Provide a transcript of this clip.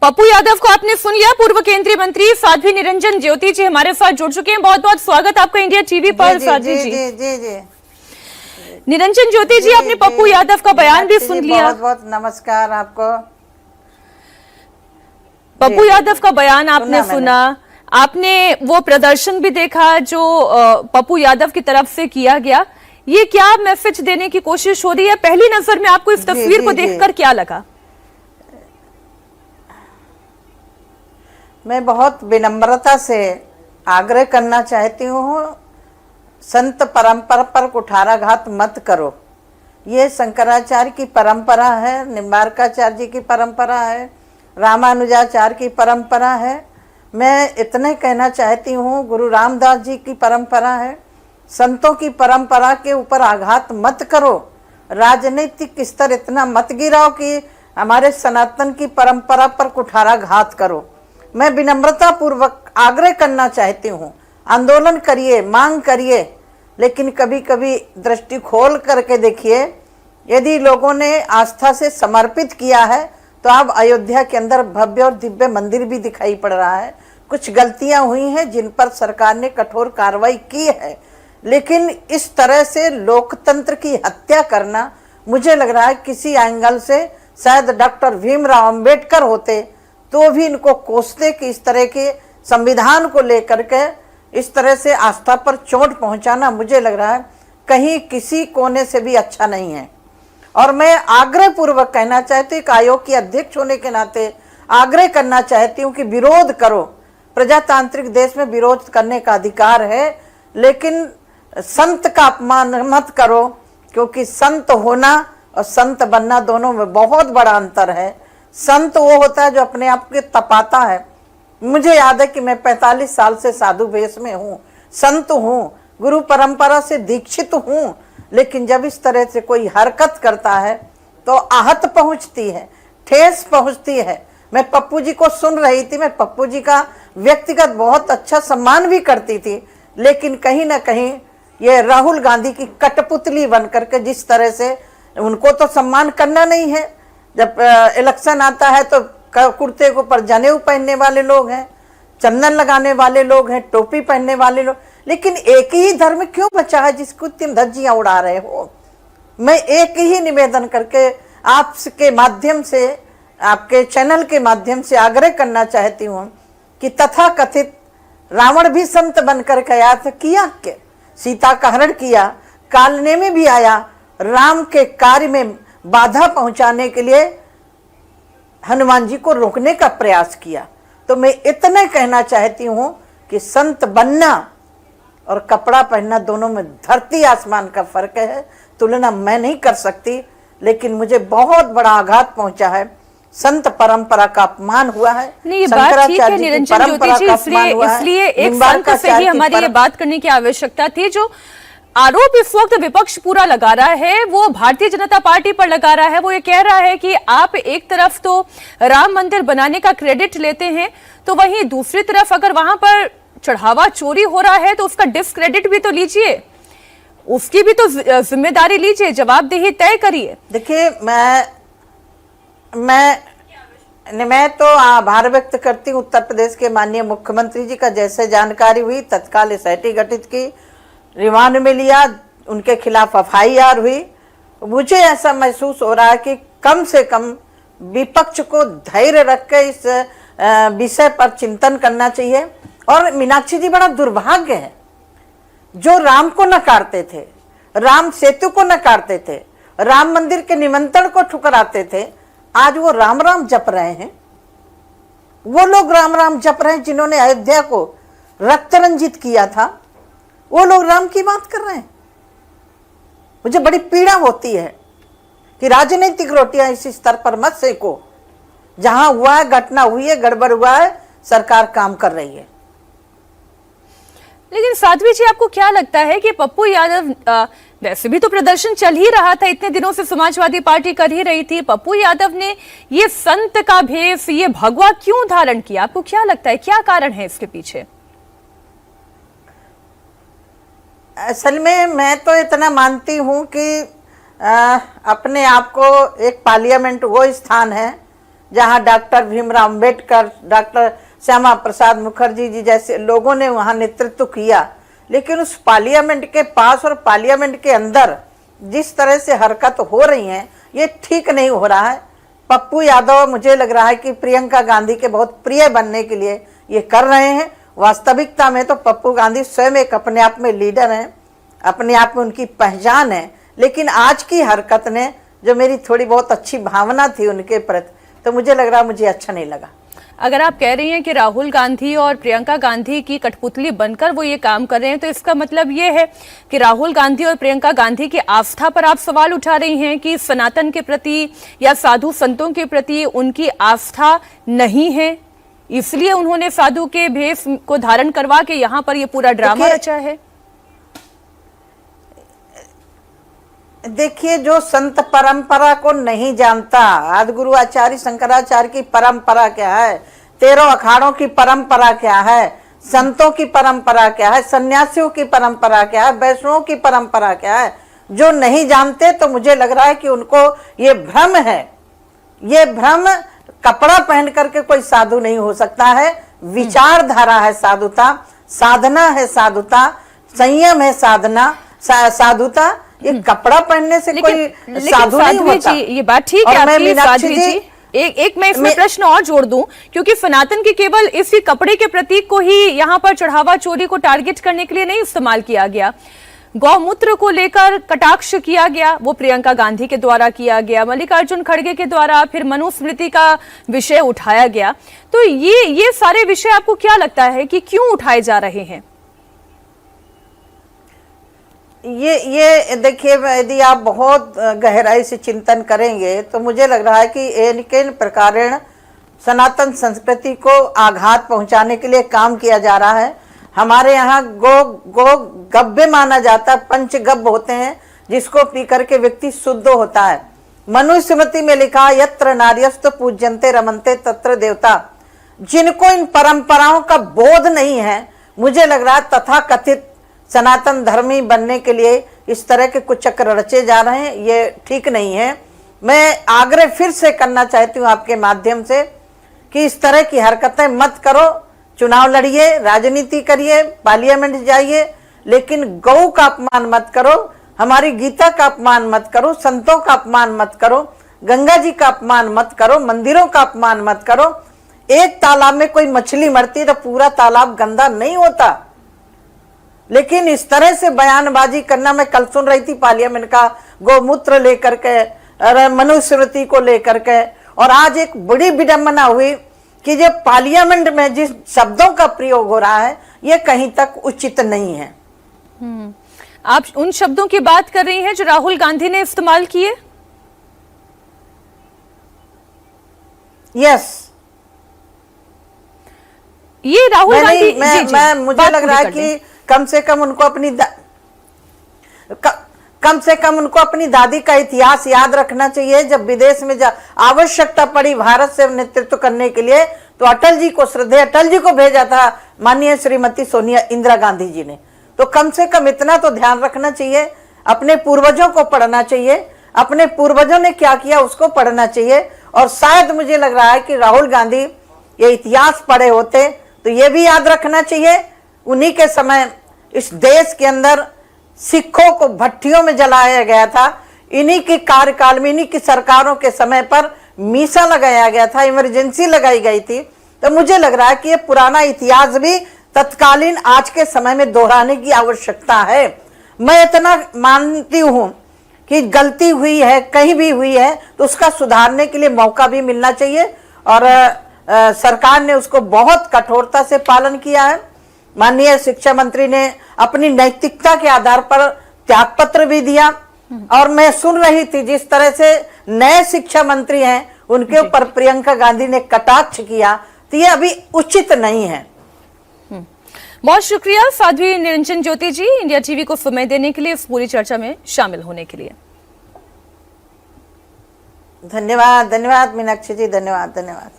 पप्पू यादव को आपने सुन लिया। पूर्व केंद्रीय मंत्री साध्वी निरंजन ज्योति जी हमारे साथ जुड़ चुके हैं। बहुत बहुत स्वागत आपका इंडिया टीवी पर साध्वी जी। जी। निरंजन ज्योति जी, आपने पप्पू यादव का बयान भी सुन लिया। बहुत बहुत नमस्कार आपको। पप्पू यादव का बयान आपने सुना, आपने वो प्रदर्शन भी देखा जो पप्पू यादव की तरफ से किया गया। ये क्या मैसेज देने की कोशिश हो रही है? पहली नजर में आपको इस तस्वीर को देखकर क्या लगा? मैं बहुत विनम्रता से आग्रह करना चाहती हूँ, संत परंपरा पर कुठाराघात मत करो। ये शंकराचार्य की परंपरा है, निम्बारकाचार्य जी की परंपरा है, रामानुजाचार्य की परंपरा है। मैं इतने कहना चाहती हूँ, गुरु रामदास जी की परंपरा है। संतों की परंपरा के ऊपर आघात मत करो। राजनीतिक स्तर इतना मत गिराओ कि हमारे सनातन की परंपरा पर कुठाराघात करो। मैं विनम्रता पूर्वक आग्रह करना चाहती हूँ, आंदोलन करिए, मांग करिए, लेकिन कभी कभी दृष्टि खोल करके देखिए। यदि लोगों ने आस्था से समर्पित किया है तो अब अयोध्या के अंदर भव्य और दिव्य मंदिर भी दिखाई पड़ रहा है। कुछ गलतियां हुई हैं जिन पर सरकार ने कठोर कार्रवाई की है, लेकिन इस तरह से लोकतंत्र की हत्या करना, मुझे लग रहा है किसी एंगल से शायद डॉक्टर भीमराव अंबेडकर होते तो भी इनको कोसते कि इस तरह के संविधान को लेकर के इस तरह से आस्था पर चोट पहुंचाना, मुझे लग रहा है कहीं किसी कोने से भी अच्छा नहीं है। और मैं आग्रह पूर्वक कहना चाहती हूँ, एक आयोग की अध्यक्ष होने के नाते आग्रह करना चाहती हूँ कि विरोध करो। प्रजातांत्रिक देश में विरोध करने का अधिकार है, लेकिन संत का अपमान मत करो, क्योंकि संत होना और संत बनना दोनों में बहुत बड़ा अंतर है। संत वो होता है जो अपने आप के तपाता है। मुझे याद है कि मैं 45 साल से साधु वेश में हूँ, संत हूँ, गुरु परंपरा से दीक्षित हूँ, लेकिन जब इस तरह से कोई हरकत करता है तो आहत पहुँचती है, ठेस पहुँचती है। मैं पप्पू जी को सुन रही थी, मैं पप्पू जी का व्यक्तिगत बहुत अच्छा सम्मान भी करती थी, लेकिन कहीं ना कहीं ये राहुल गांधी की कठपुतली बन करके जिस तरह से, उनको तो सम्मान करना नहीं है। जब इलेक्शन आता है तो कुर्ते के ऊपर जनेऊ पहनने वाले लोग हैं, चंदन लगाने वाले लोग हैं, टोपी पहनने वाले लोग, लेकिन एक ही धर्म क्यों बचा है जिसको तुम धज्जियां उड़ा रहे हो? मैं एक ही निवेदन करके आपके माध्यम से, आपके चैनल के माध्यम से आग्रह करना चाहती हूँ कि तथाकथित रावण भी संत बनकर गया था, किया क्या? सीता का हरण किया, कालने में भी आया, राम के कार्य में बाधा पहुंचाने के लिए हनुमान जी को रोकने का प्रयास किया। तो मैं इतना कहना चाहती हूं कि संत बनना और कपड़ा पहनना दोनों में धरती आसमान का फर्क है। तुलना मैं नहीं कर सकती, लेकिन मुझे बहुत बड़ा आघात पहुंचा है। संत परंपरा का अपमान हुआ है। नहीं, ये बात ठीक है निरंजन ज्योति जी, इसलिए एक संत से ही हमारी ये बात करने की आवश्यकता थी। जो आरोप इस वक्त विपक्ष पूरा लगा रहा है वो भारतीय जनता पार्टी पर लगा रहा है। वो ये कह रहा है कि आप एक तरफ तो राम मंदिर बनाने का क्रेडिट लेते हैं, तो वहीं दूसरी तरफ अगर वहां पर चढ़ावा चोरी हो रहा है तो उसका डिस्क्रेडिट भी तो लीजिए, उसकी भी तो जिम्मेदारी लीजिए, जवाबदेही तय करिए। देखिए, मैं तो आभार व्यक्त करती हूँ उत्तर प्रदेश के माननीय मुख्यमंत्री जी का। जैसे जानकारी हुई तत्काल एसआईटी गठित की, रिमांड में लिया, उनके खिलाफ एफआईआर हुई। मुझे ऐसा महसूस हो रहा है कि कम से कम विपक्ष को धैर्य रख के इस विषय पर चिंतन करना चाहिए। और मीनाक्षी जी, बड़ा दुर्भाग्य है, जो राम को नकारते थे, राम सेतु को नकारते थे, राम मंदिर के निमंत्रण को ठुकराते थे, आज वो राम राम जप रहे हैं। वो लोग राम राम जप रहे हैं जिन्होंने अयोध्या को रक्त रंजित किया था, वो लोग राम की बात कर रहे हैं। मुझे बड़ी पीड़ा होती है कि राजनीतिक रोटियां इस स्तर पर मत सेको। जहां हुआ है, घटना हुई है, गड़बड़ हुआ है, सरकार काम कर रही है। लेकिन साध्वी जी, आपको क्या लगता है कि पप्पू यादव, वैसे भी तो प्रदर्शन चल ही रहा था, इतने दिनों से समाजवादी पार्टी कर ही रही थी, पप्पू यादव ने ये संत का भेष, ये भगवा क्यों धारण किया? आपको क्या लगता है, क्या कारण है इसके पीछे? असल में मैं तो इतना मानती हूँ कि अपने आप को एक पार्लियामेंट वो स्थान है जहां डॉक्टर भीमराव अंबेडकर, डॉक्टर श्यामा प्रसाद मुखर्जी जी जैसे लोगों ने वहां नेतृत्व किया, लेकिन उस पार्लियामेंट के पास और पार्लियामेंट के अंदर जिस तरह से हरकत हो रही है ये ठीक नहीं हो रहा है। पप्पू यादव मुझे लग रहा है कि प्रियंका गांधी के बहुत प्रिय बनने के लिए ये कर रहे हैं। वास्तविकता में तो पप्पू गांधी स्वयं एक अपने आप में लीडर हैं, अपने आप में उनकी पहचान है, लेकिन आज की हरकत ने जो मेरी थोड़ी बहुत अच्छी भावना थी उनके प्रति, तो मुझे लग रहा मुझे अच्छा नहीं लगा। अगर आप कह रही हैं कि राहुल गांधी और प्रियंका गांधी की कठपुतली बनकर वो ये काम कर रहे हैं, तो इसका मतलब ये है कि राहुल गांधी और प्रियंका गांधी की आस्था पर आप सवाल उठा रही हैं कि सनातन के प्रति या साधु संतों के प्रति उनकी आस्था नहीं है, इसलिए उन्होंने साधु के भेष को धारण करवा के यहाँ पर ये पूरा ड्रामा रचा है। देखिए, जो संत परंपरा को नहीं जानता, आदि गुरु आचार्य शंकराचार्य की परंपरा क्या है, 13 अखाड़ों की परंपरा क्या है, संतों की परंपरा क्या है, सन्यासियों की परंपरा क्या है, वैष्णवों की परंपरा क्या है, जो नहीं जानते, तो मुझे लग रहा है कि उनको ये भ्रम है। ये भ्रम, कपड़ा पहन करके कोई साधु नहीं हो सकता है। विचारधारा है साधुता, साधना है साधुता, संयम है साधुता। ये कपड़ा पहनने से कोई साधु नहीं होता। ये बात ठीक है आपकी साध्वी जी। एक मैं इसमें प्रश्न और जोड़ दूं, क्योंकि सनातन के केवल इसी कपड़े के प्रतीक को ही यहाँ पर चढ़ावा चोरी को टारगेट करने के लिए नहीं इस्तेमाल किया गया। गौमूत्र को लेकर कटाक्ष किया गया, वो प्रियंका गांधी के द्वारा किया गया, मल्लिकार्जुन खड़गे के द्वारा, फिर मनुस्मृति का विषय उठाया गया। तो ये सारे विषय आपको क्या लगता है कि क्यों उठाए जा रहे हैं? ये देखिए, यदि आप बहुत गहराई से चिंतन करेंगे तो मुझे लग रहा है कि इन प्रकारेण सनातन संस्कृति को आघात पहुंचाने के लिए काम किया जा रहा है। हमारे यहाँ गो गब्बे माना जाता है, पंचगब्ब होते हैं जिसको पी करके व्यक्ति शुद्ध होता है। मनुस्मृति में लिखा, यत्र नार्यस्तु पूज्यन्ते रमन्ते तत्र देवता। जिनको इन परंपराओं का बोध नहीं है, मुझे लग रहा है तथाकथित सनातन धर्मी बनने के लिए इस तरह के कुछ चक्र रचे जा रहे हैं, ये ठीक नहीं है। मैं आग्रह फिर से करना चाहती हूँ आपके माध्यम से कि इस तरह की हरकतें मत करो। चुनाव लड़िए, राजनीति करिए, पार्लियामेंट जाइए, लेकिन गौ का अपमान मत करो, हमारी गीता का अपमान मत करो, संतों का अपमान मत करो, गंगा जी का अपमान मत करो, मंदिरों का अपमान मत करो। एक तालाब में कोई मछली मरती है तो पूरा तालाब गंदा नहीं होता, लेकिन इस तरह से बयानबाजी करना, मैं कल सुन रही थी पार्लियामेंट का गौमूत्र लेकर के, मनुस्मृति को लेकर के, और आज एक बड़ी विडंबना हुई कि जो पार्लियामेंट में जिस शब्दों का प्रयोग हो रहा है ये कहीं तक उचित नहीं है। आप उन शब्दों की बात कर रही हैं जो राहुल गांधी ने इस्तेमाल किए? यस, ये राहुल गांधी मुझे लग रहा है कि कम से कम उनको अपनी दादी का इतिहास याद रखना चाहिए। जब विदेश में आवश्यकता पड़ी भारत से नेतृत्व करने के लिए, तो अटल जी को अटल जी को भेजा था माननीय श्रीमती सोनिया इंदिरा गांधी जी ने। तो कम से कम इतना तो ध्यान रखना चाहिए, अपने पूर्वजों को पढ़ना चाहिए, अपने पूर्वजों ने क्या किया उसको पढ़ना चाहिए। और शायद मुझे लग रहा है कि राहुल गांधी ये इतिहास पढ़े होते तो ये भी याद रखना चाहिए, उन्हीं के समय इस देश के अंदर सिखों को भट्टियों में जलाया गया था, इन्हीं के कार्यकाल में, इन्हीं की सरकारों के समय पर मीसा लगाया गया था, इमरजेंसी लगाई गई थी। तो मुझे लग रहा है कि ये पुराना इतिहास भी तत्कालीन आज के समय में दोहराने की आवश्यकता है। मैं इतना मानती हूं कि गलती हुई है, कहीं भी हुई है, तो उसका सुधारने के लिए मौका भी मिलना चाहिए, और सरकार ने उसको बहुत कठोरता से पालन किया है। माननीय शिक्षा मंत्री ने अपनी नैतिकता के आधार पर त्यागपत्र भी दिया, और मैं सुन रही थी जिस तरह से नए शिक्षा मंत्री हैं उनके ऊपर प्रियंका गांधी ने कटाक्ष किया, तो ये अभी उचित नहीं है। बहुत शुक्रिया साध्वी निरंजन ज्योति जी, इंडिया टीवी को समय देने के लिए, इस पूरी चर्चा में शामिल होने के लिए। धन्यवाद मीनाक्षी जी, धन्यवाद।